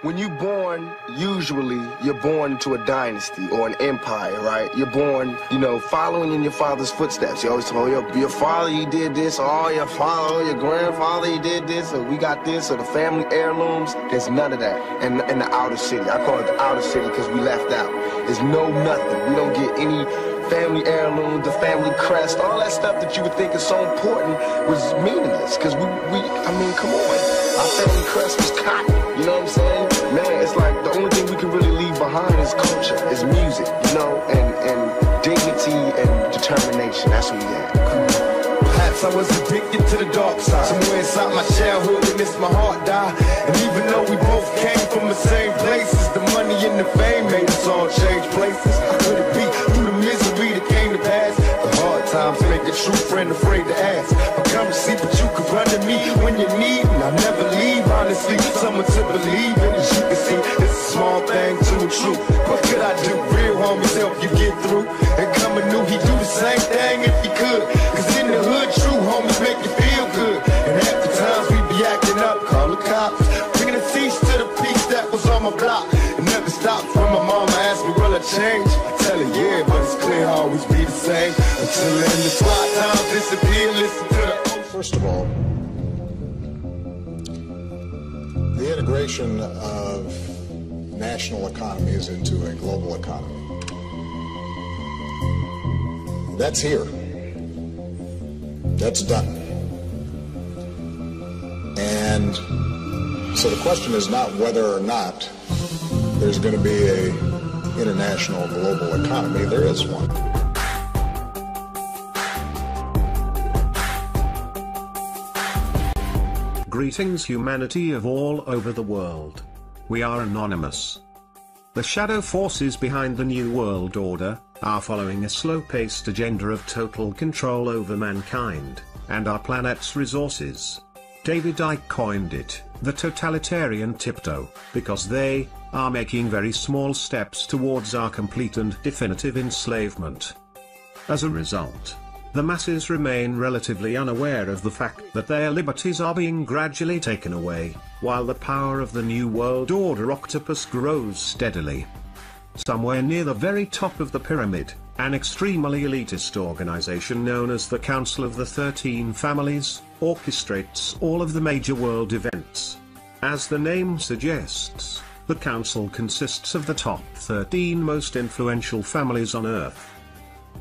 when you're born, usually you're born into a dynasty or an empire, right? You're born, you know, following in your father's footsteps. You always told your father, he did this, or your father, or your grandfather, he did this, or we got this, or the family heirlooms. There's none of that in the outer city. I call it the outer city because we left out. There's no nothing. We don't get any family heirloom, the family crest, all that stuff that you would think is so important was meaningless. Because I mean, come on. Our family crest was cotton, you know what I'm saying? Man, it's like the only thing we can really leave behind is culture, is music, you know, and dignity and determination. That's what we had. Perhaps I was addicted to the dark side. Somewhere inside my childhood when this my heart died. And even though we both came from the same places, the money and the fame made us all change places. How could it be through the misery that came to pass? The hard times make a true friend afraid to ask. I come to see, but you can run to me when you need, and I'll never leave. Honestly, someone to believe in. As you can see, it's a small thing to a truth. What could I do? Real homies help you get through. And coming new, he do the same thing if he could. Cause in the hood, true homies make you feel good. And half the times we be acting up, call the cops, bringing the cease to the peace that was on my block. It never stops when my mama asks me, will I change? I tell her, yeah, but it's clear I'll always be the same. Until then the SWAT times disappear, listen to the... First of all, the integration of national economies into a global economy, that's here. That's done. And so the question is not whether or not there's going to be a international global economy. There is one. Greetings, humanity of all over the world. We are anonymous. The shadow forces behind the New World Order are following a slow-paced agenda of total control over mankind and our planet's resources. David Icke coined it the totalitarian tiptoe, because they are making very small steps towards our complete and definitive enslavement. As a result, the masses remain relatively unaware of the fact that their liberties are being gradually taken away, while the power of the New World Order octopus grows steadily. Somewhere near the very top of the pyramid, an extremely elitist organization known as the Council of the 13 Families orchestrates all of the major world events. As the name suggests, the council consists of the top 13 most influential families on Earth.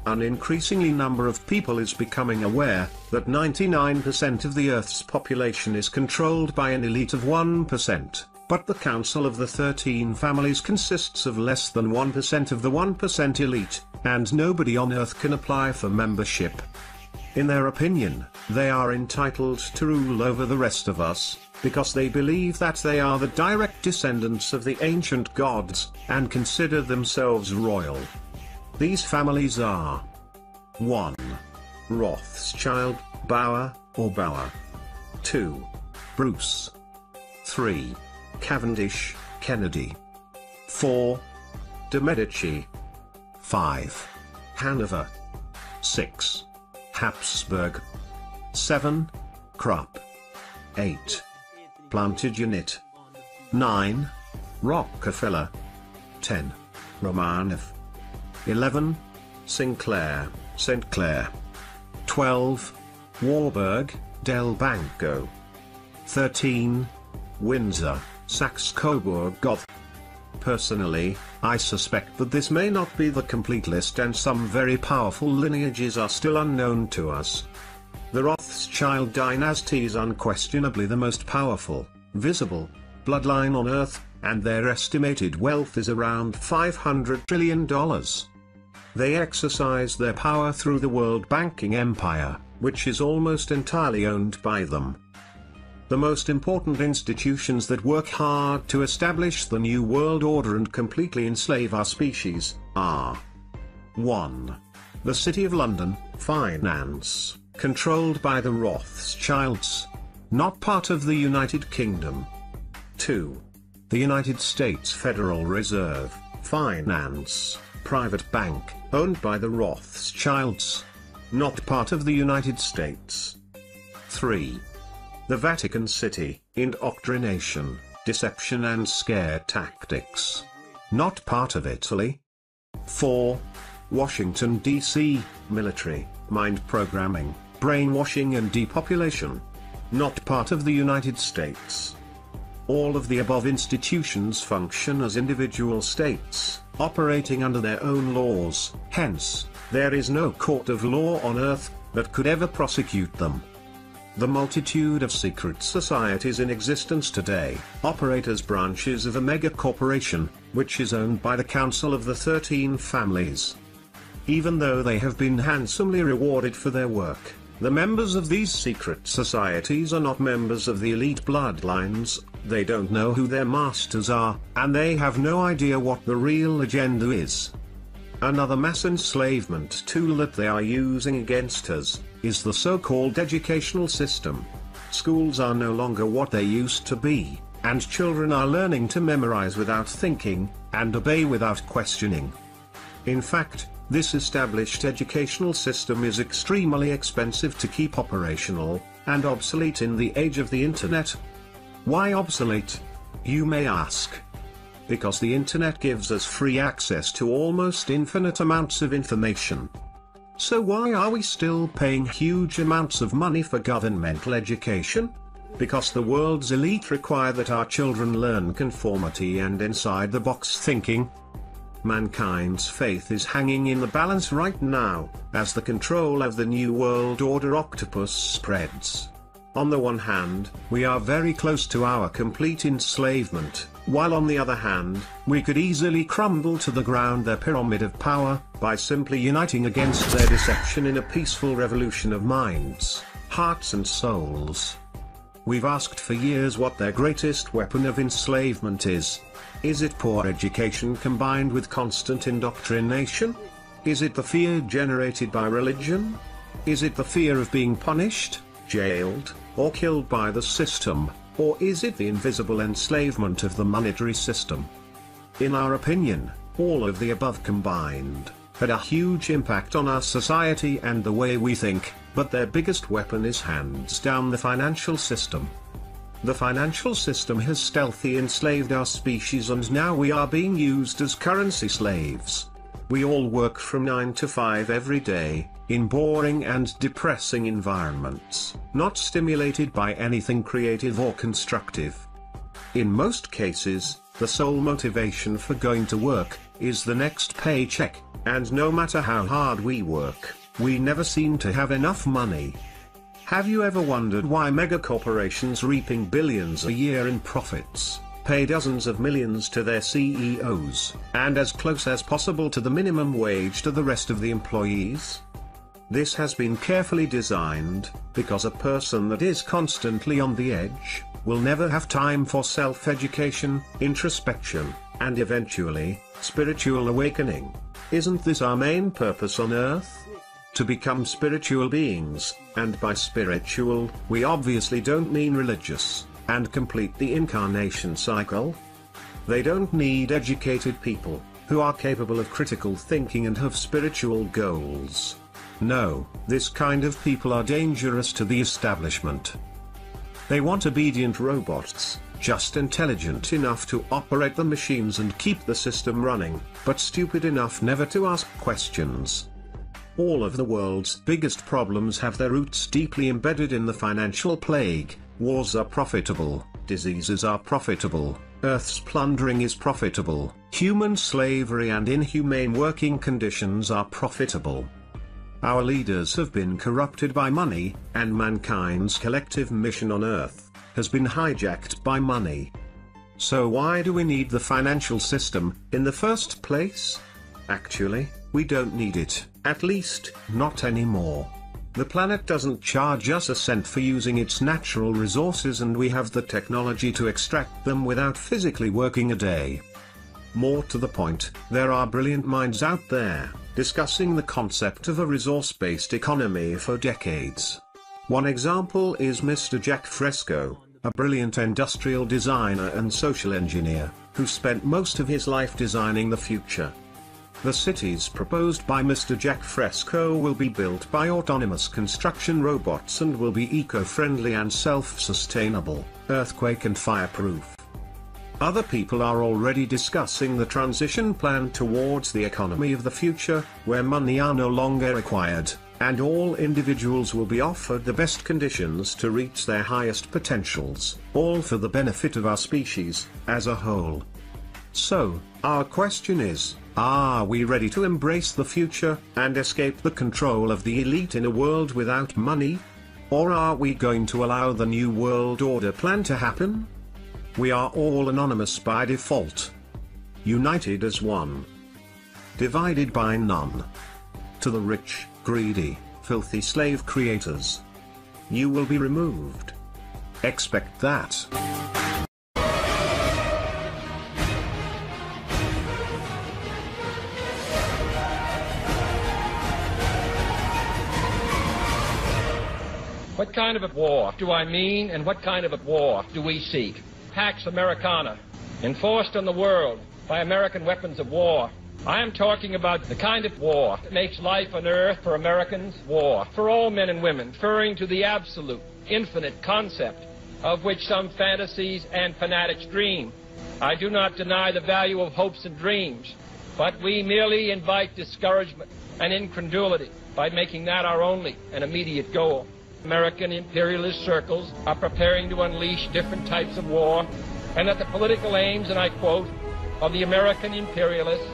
An increasingly number of people is becoming aware that 99% of the Earth's population is controlled by an elite of 1%, but the Council of the 13 Families consists of less than 1% of the 1% elite, and nobody on Earth can apply for membership. In their opinion, they are entitled to rule over the rest of us, because they believe that they are the direct descendants of the ancient gods, and consider themselves royal. These families are 1. Rothschild, Bauer, or Bauer. 2. Bruce. 3. Cavendish, Kennedy. 4. De Medici. 5. Hanover. 6. Habsburg. 7. Krupp. 8. Plantagenet. 9. Rockefeller. 10. Romanov. 11. Sinclair, St. Clair. 12. Warburg, Del Banco. 13. Windsor, Saxe-Coburg-Gotha. Personally, I suspect that this may not be the complete list, and some very powerful lineages are still unknown to us. The Rothschild dynasty is unquestionably the most powerful, visible, bloodline on Earth, and their estimated wealth is around $500 trillion. They exercise their power through the world banking empire, which is almost entirely owned by them. The most important institutions that work hard to establish the New World Order and completely enslave our species are 1. The City of London, finance, controlled by the Rothschilds, not part of the United Kingdom. 2. The United States Federal Reserve, finance, private bank, owned by the Rothschilds, not part of the United States. 3. The Vatican City, indoctrination, deception and scare tactics. Not part of Italy. 4. Washington, D.C., military, mind programming, brainwashing and depopulation. Not part of the United States. All of the above institutions function as individual states, operating under their own laws, hence, there is no court of law on earth that could ever prosecute them. The multitude of secret societies in existence today operate as branches of a mega corporation, which is owned by the Council of the 13 Families. Even though they have been handsomely rewarded for their work, the members of these secret societies are not members of the elite bloodlines, they don't know who their masters are, and they have no idea what the real agenda is. Another mass enslavement tool that they are using against us is the so-called educational system. Schools are no longer what they used to be, and children are learning to memorize without thinking, and obey without questioning. In fact, this established educational system is extremely expensive to keep operational, and obsolete in the age of the internet. Why obsolete? You may ask. Because the internet gives us free access to almost infinite amounts of information. So why are we still paying huge amounts of money for governmental education? Because the world's elite require that our children learn conformity and inside-the-box thinking. Mankind's faith is hanging in the balance right now, as the control of the New World Order octopus spreads. On the one hand, we are very close to our complete enslavement, while on the other hand, we could easily crumble to the ground their pyramid of power, by simply uniting against their deception in a peaceful revolution of minds, hearts and souls. We've asked for years what their greatest weapon of enslavement is. Is it poor education combined with constant indoctrination? Is it the fear generated by religion? Is it the fear of being punished, jailed, or killed by the system, or is it the invisible enslavement of the monetary system? In our opinion, all of the above combined had a huge impact on our society and the way we think, but their biggest weapon is hands down the financial system. The financial system has stealthily enslaved our species, and now we are being used as currency slaves. We all work from 9 to 5 every day, in boring and depressing environments, not stimulated by anything creative or constructive. In most cases, the sole motivation for going to work is the next paycheck, and no matter how hard we work, we never seem to have enough money. Have you ever wondered why megacorporations reaping billions a year in profits pay dozens of millions to their CEOs, and as close as possible to the minimum wage to the rest of the employees? This has been carefully designed, because a person that is constantly on the edge will never have time for self-education, introspection, and eventually, spiritual awakening. Isn't this our main purpose on Earth? To become spiritual beings, and by spiritual, we obviously don't mean religious, and complete the incarnation cycle. They don't need educated people, who are capable of critical thinking and have spiritual goals. No, this kind of people are dangerous to the establishment. They want obedient robots, just intelligent enough to operate the machines and keep the system running, but stupid enough never to ask questions. All of the world's biggest problems have their roots deeply embedded in the financial plague. Wars are profitable, diseases are profitable, Earth's plundering is profitable, human slavery and inhumane working conditions are profitable. Our leaders have been corrupted by money, and mankind's collective mission on Earth has been hijacked by money. So why do we need the financial system in the first place? Actually, we don't need it, at least, not anymore. The planet doesn't charge us a cent for using its natural resources, and we have the technology to extract them without physically working a day. More to the point, there are brilliant minds out there, discussing the concept of a resource-based economy for decades. One example is Mr. Jack Fresco, a brilliant industrial designer and social engineer, who spent most of his life designing the future. The cities proposed by Mr. Jack Fresco will be built by autonomous construction robots and will be eco-friendly and self-sustainable, earthquake and fireproof. Other people are already discussing the transition plan towards the economy of the future, where money are no longer required, and all individuals will be offered the best conditions to reach their highest potentials, all for the benefit of our species as a whole. So, our question is, are we ready to embrace the future and escape the control of the elite in a world without money? Or are we going to allow the New World Order plan to happen? We are all anonymous by default. United as one. Divided by none. To the rich, greedy, filthy slave creators. You will be removed. Expect that. What kind of a war do I mean, and what kind of a war do we seek? Pax Americana, enforced on the world by American weapons of war. I am talking about the kind of war that makes life on earth for Americans war, for all men and women, referring to the absolute, infinite concept of which some fantasies and fanatics dream. I do not deny the value of hopes and dreams, but we merely invite discouragement and incredulity by making that our only and immediate goal. American imperialist circles are preparing to unleash different types of war, and that the political aims, and I quote, of the American imperialists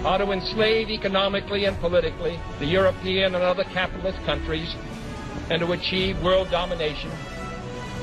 are to enslave economically and politically the European and other capitalist countries and to achieve world domination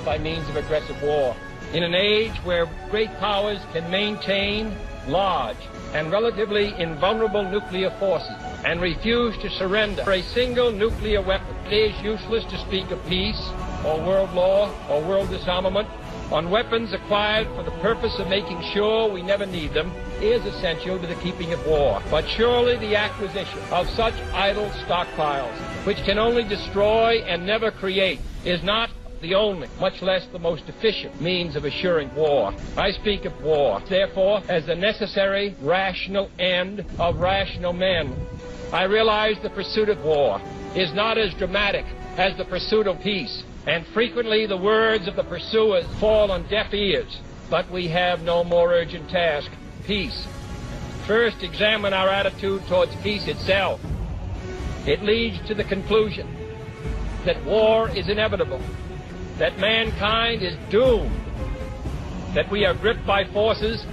by means of aggressive war. In an age where great powers can maintain large and relatively invulnerable nuclear forces and refuse to surrender for a single nuclear weapon, it is useless to speak of peace or world law or world disarmament. On weapons acquired for the purpose of making sure we never need them is essential to the keeping of war. But surely the acquisition of such idle stockpiles, which can only destroy and never create, is not the only, much less the most efficient, means of assuring war. I speak of war, therefore, as the necessary, rational end of rational men. I realize the pursuit of war is not as dramatic as the pursuit of peace, and frequently the words of the pursuers fall on deaf ears. But we have no more urgent task: peace. First, examine our attitude towards peace itself. It leads to the conclusion that war is inevitable, that mankind is doomed, that we are gripped by forces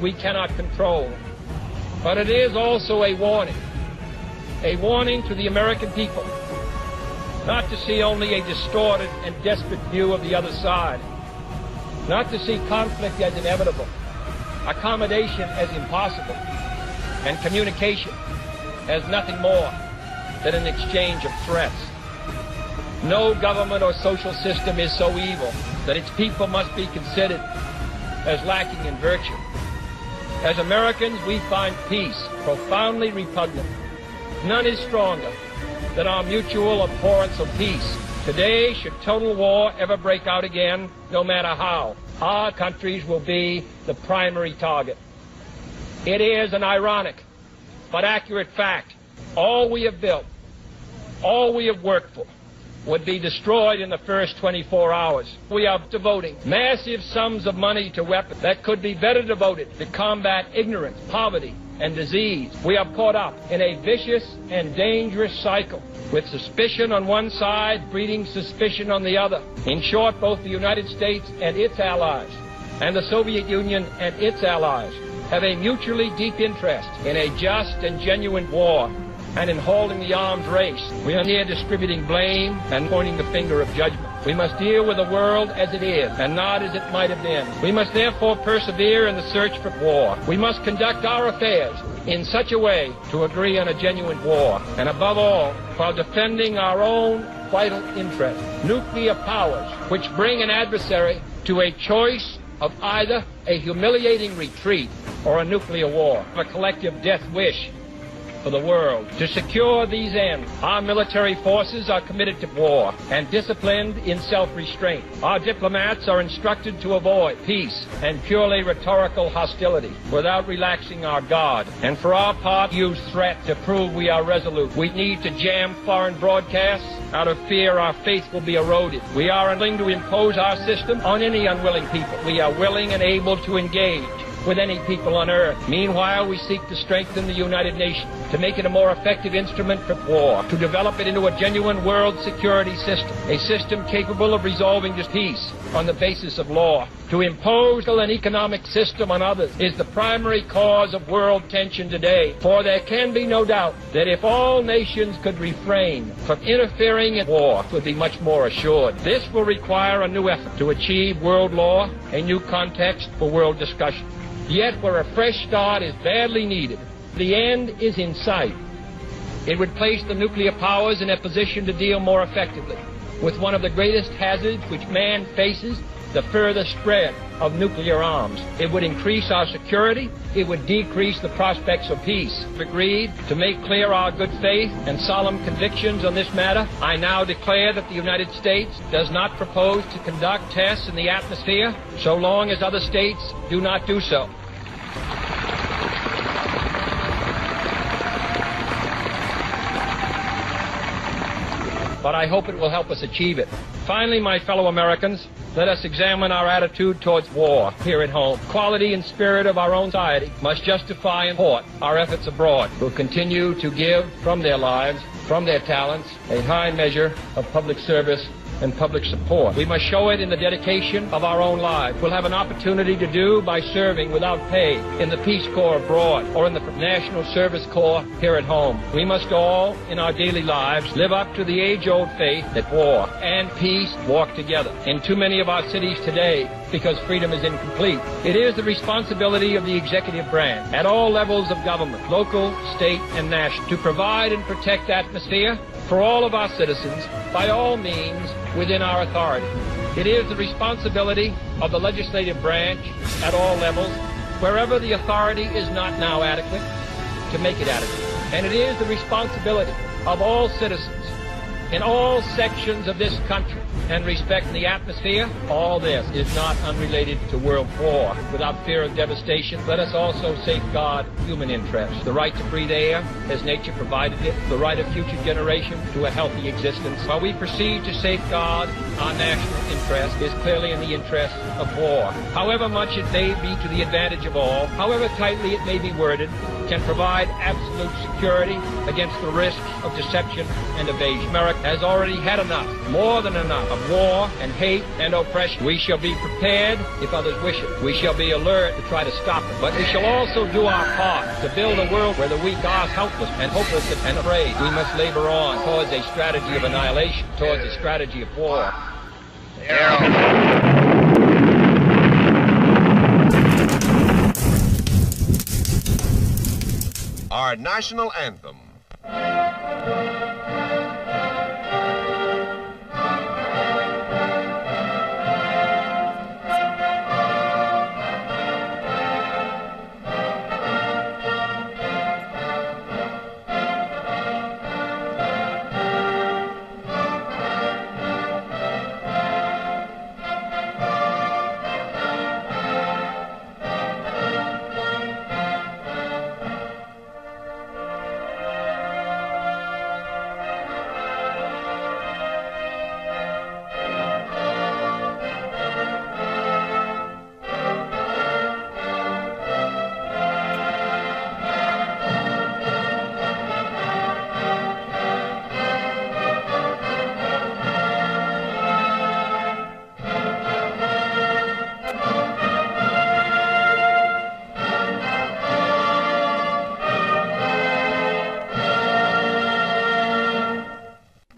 we cannot control. But it is also a warning to the American people, not to see only a distorted and desperate view of the other side, not to see conflict as inevitable, accommodation as impossible, and communication as nothing more than an exchange of threats. No government or social system is so evil that its people must be considered as lacking in virtue. As Americans, we find peace profoundly repugnant. None is stronger than our mutual abhorrence of peace. Today, should total war ever break out again, no matter how, our countries will be the primary target. It is an ironic but accurate fact. All we have built, all we have worked for, would be destroyed in the first 24 hours. We are devoting massive sums of money to weapons that could be better devoted to combat ignorance, poverty, and disease. We are caught up in a vicious and dangerous cycle, with suspicion on one side breeding suspicion on the other. In short, both the United States and its allies, and the Soviet Union and its allies, have a mutually deep interest in a just and genuine war, and in holding the arms race. We are here distributing blame and pointing the finger of judgment. We must deal with the world as it is, and not as it might have been. We must therefore persevere in the search for war. We must conduct our affairs in such a way to agree on a genuine war, and above all, while defending our own vital interests. Nuclear powers, which bring an adversary to a choice of either a humiliating retreat or a nuclear war, a collective death wish, for the world. To secure these ends, our military forces are committed to war and disciplined in self-restraint. Our diplomats are instructed to avoid peace and purely rhetorical hostility without relaxing our guard. And for our part, use threat to prove we are resolute. We need to jam foreign broadcasts. Out of fear, our faith will be eroded. We are unwilling to impose our system on any unwilling people. We are willing and able to engage with any people on earth. Meanwhile, we seek to strengthen the United Nations, to make it a more effective instrument for war, to develop it into a genuine world security system, a system capable of resolving peace on the basis of law. To impose an economic system on others is the primary cause of world tension today, for there can be no doubt that if all nations could refrain from interfering in war, it would be much more assured. This will require a new effort to achieve world law, a new context for world discussion. Yet where a fresh start is badly needed, the end is in sight. It would place the nuclear powers in a position to deal more effectively with one of the greatest hazards which man faces, the further spread of nuclear arms. It would increase our security. It would decrease the prospects of peace. If agreed to make clear our good faith and solemn convictions on this matter, I now declare that the United States does not propose to conduct tests in the atmosphere so long as other states do not do so. But I hope it will help us achieve it. Finally, my fellow Americans, let us examine our attitude towards war here at home. Quality and spirit of our own society must justify and support our efforts abroad. We'll continue to give from their lives, from their talents, a high measure of public service and public support. We must show it in the dedication of our own lives. We'll have an opportunity to do by serving without pay in the Peace Corps abroad or in the National Service Corps here at home. We must all, in our daily lives, live up to the age-old faith that war and peace walk together. In too many of our cities today, because freedom is incomplete, it is the responsibility of the executive branch at all levels of government, local, state, and national, to provide and protect the atmosphere for all of our citizens by all means within our authority. It is the responsibility of the legislative branch at all levels, wherever the authority is not now adequate, to make it adequate. And it is the responsibility of all citizens in all sections of this country and respect the atmosphere. All this is not unrelated to world war. Without fear of devastation, let us also safeguard human interests. The right to breathe air as nature provided it, the right of future generations to a healthy existence. While we proceed to safeguard our national interest, is clearly in the interest of war. However much it may be to the advantage of all, however tightly it may be worded, can provide absolute security against the risks of deception and evasion. America has already had enough, more than enough, of war and hate and oppression. We shall be prepared if others wish it. We shall be alert to try to stop it. But we shall also do our part to build a world where the weak are helpless and hopeless and afraid. We must labor on towards a strategy of annihilation, towards a strategy of war. Our national anthem.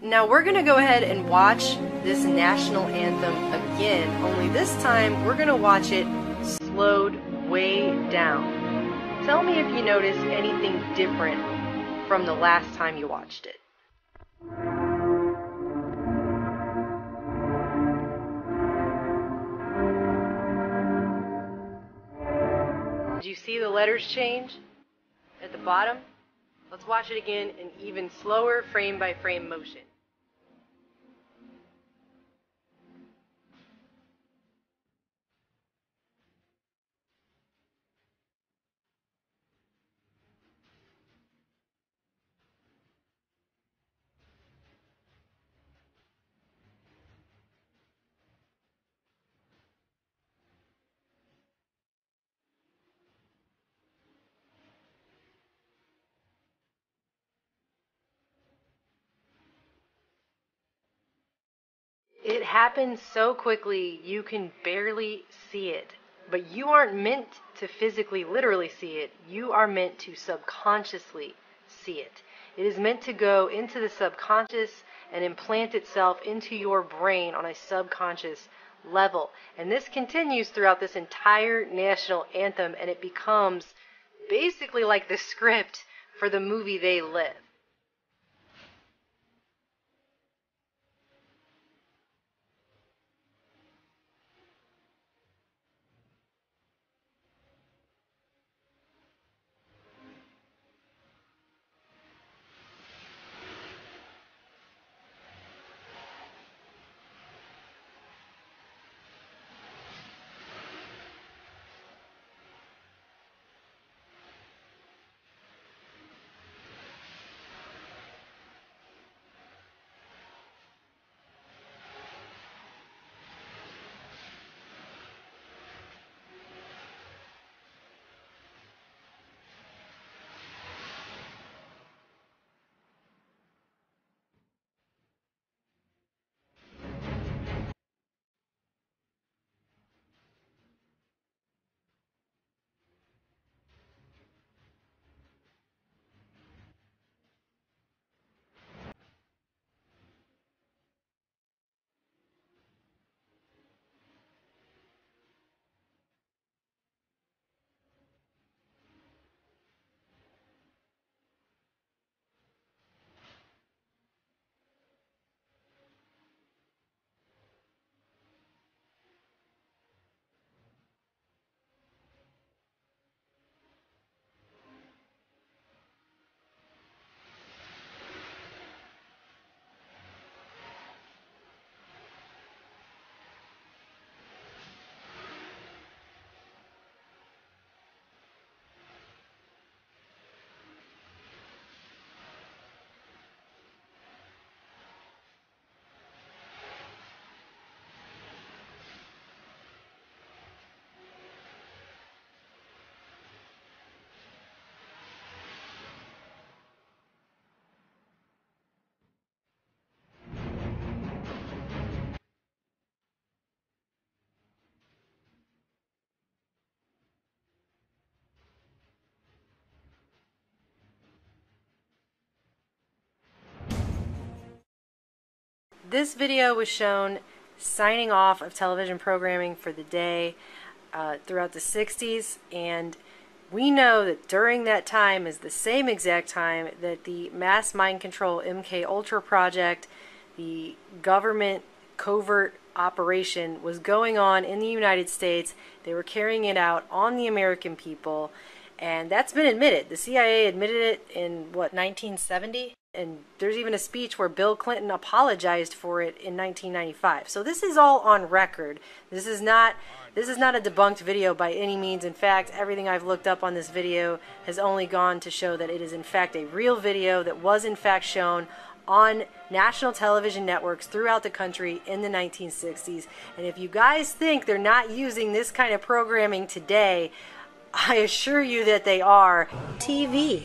Now we're going to go ahead and watch this national anthem again, only this time we're going to watch it slowed way down. Tell me if you notice anything different from the last time you watched it. Did you see the letters change at the bottom? Let's watch it again in even slower frame-by-frame motion. It happens so quickly you can barely see it. But you aren't meant to physically, literally see it. You are meant to subconsciously see it. It is meant to go into the subconscious and implant itself into your brain on a subconscious level. And this continues throughout this entire national anthem, and it becomes basically like the script for the movie They Live. This video was shown signing off of television programming for the day throughout the 60s, and we know that during that time is the same exact time that the mass mind control MK Ultra project, the government covert operation, was going on in the United States. They were carrying it out on the American people, and that's been admitted. The CIA admitted it in, what, 1970? And there's even a speech where Bill Clinton apologized for it in 1995. So this is all on record. This is not a debunked video by any means. In fact, everything I've looked up on this video has only gone to show that it is in fact a real video that was in fact shown on national television networks throughout the country in the 1960s. And if you guys think they're not using this kind of programming today, I assure you that they are. TV.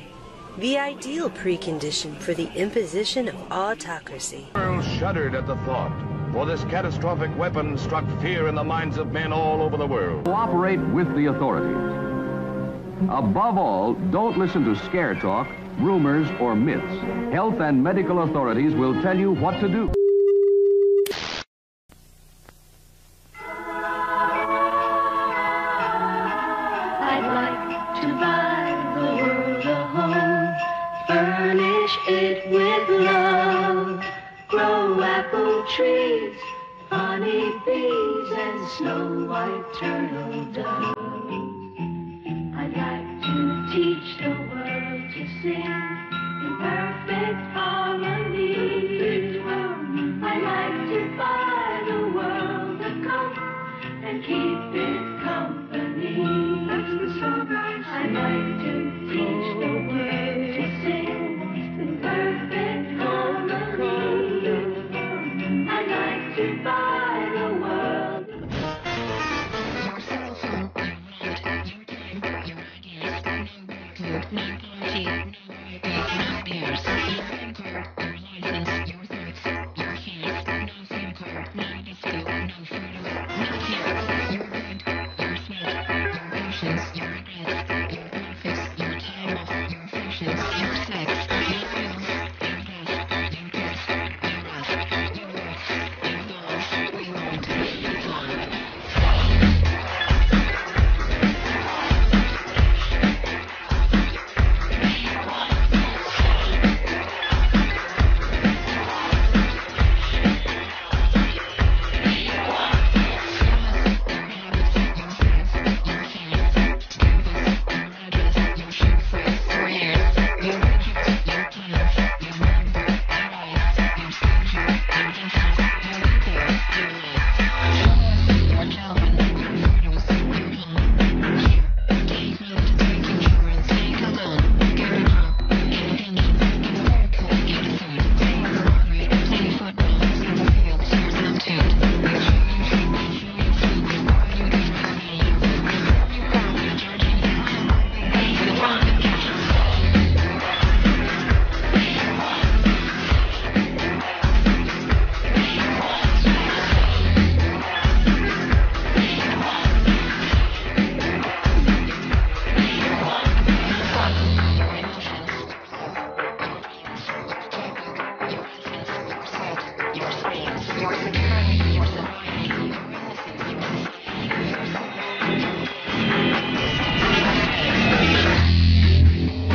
The ideal precondition for the imposition of autocracy. The world shuddered at the thought, for this catastrophic weapon struck fear in the minds of men all over the world. Cooperate with the authorities. Above all, don't listen to scare talk, rumors, or myths. Health and medical authorities will tell you what to do. I'd like to buy the world a home, furnish it with love, grow apple trees, honey bees, and snow white turtle doves. I'd like to teach the world to sing, I'd like to teach the birds to sing in perfect harmony. I'd like to buy the world. Your cell phone, your time, your ideas, your pairs, your SIM card, your license, your thoughts, your fears, no SIM card, no disco, no photos, no tears, your good, your sweet, your patience, your regrets, your graphics, your time off, your fashions, your sex, your thrills, your best, your best, your lust, your worth, your goals, we want to be fun.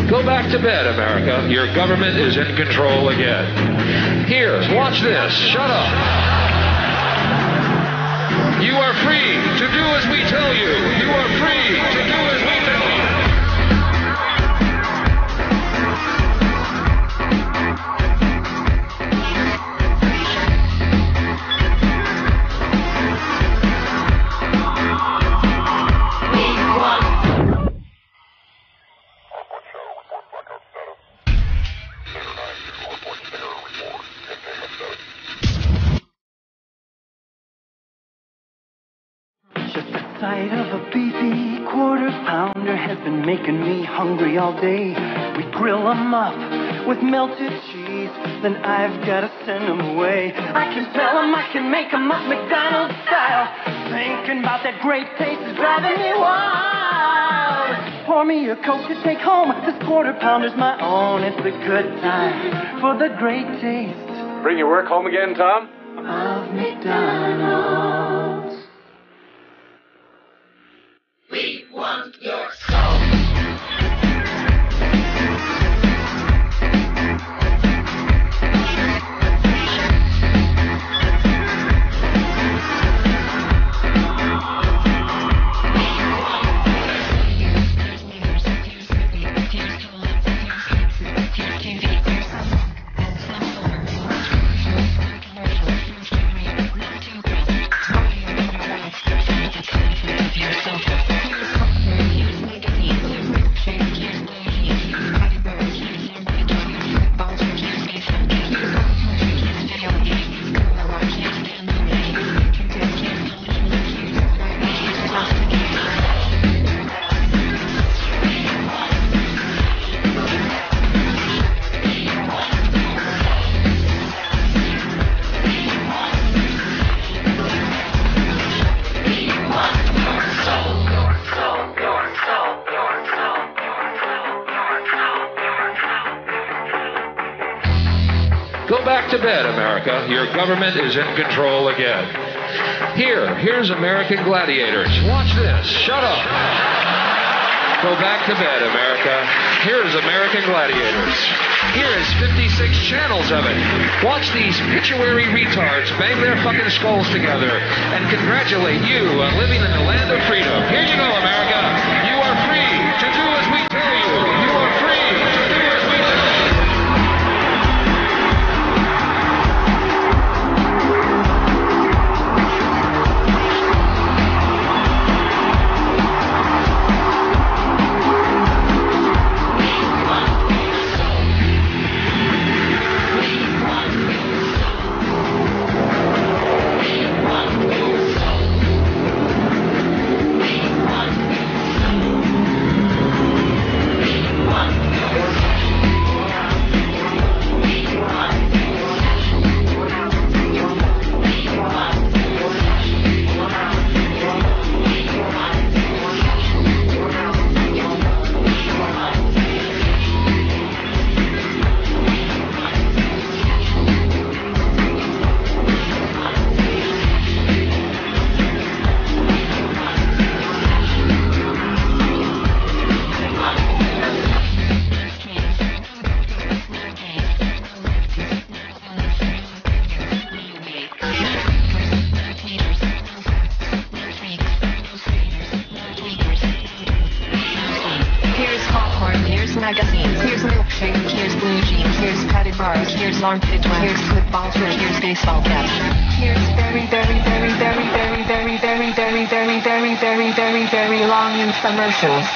Go back to bed, America. Your government is in control again. Here, watch this. Shut up. You are free to do as we tell you. You are free to do as we tell you. Sight of a beefy quarter pounder has been making me hungry all day. We grill 'em up with melted cheese, then I've gotta send 'em away. I can tell 'em I can make 'em up McDonald's style. Thinking about that great taste is driving me wild. Pour me a Coke to take home. This quarter pounder's my own. It's a good time for the great taste. Bring your work home again, Tom? Of McDonald's. We want your soul. Go back to bed, America. Your government is in control again. Here's American Gladiators. Watch this. Shut up. Go back to bed, America. Here's American Gladiators. Here is 56 channels of it. Watch these pituitary retards bang their fucking skulls together and congratulate you on living in the land of freedom. Here you go, America. You are free to do as we tell you. You are free to do as we tell you. magazines. Here's milkshake, here's blue jeans, here's padded bars, here's armpit wax, here's football shirt, here's baseball cap. Here's very, very, very, very, very, very, very, very, very, very, very, very, very long infomercials.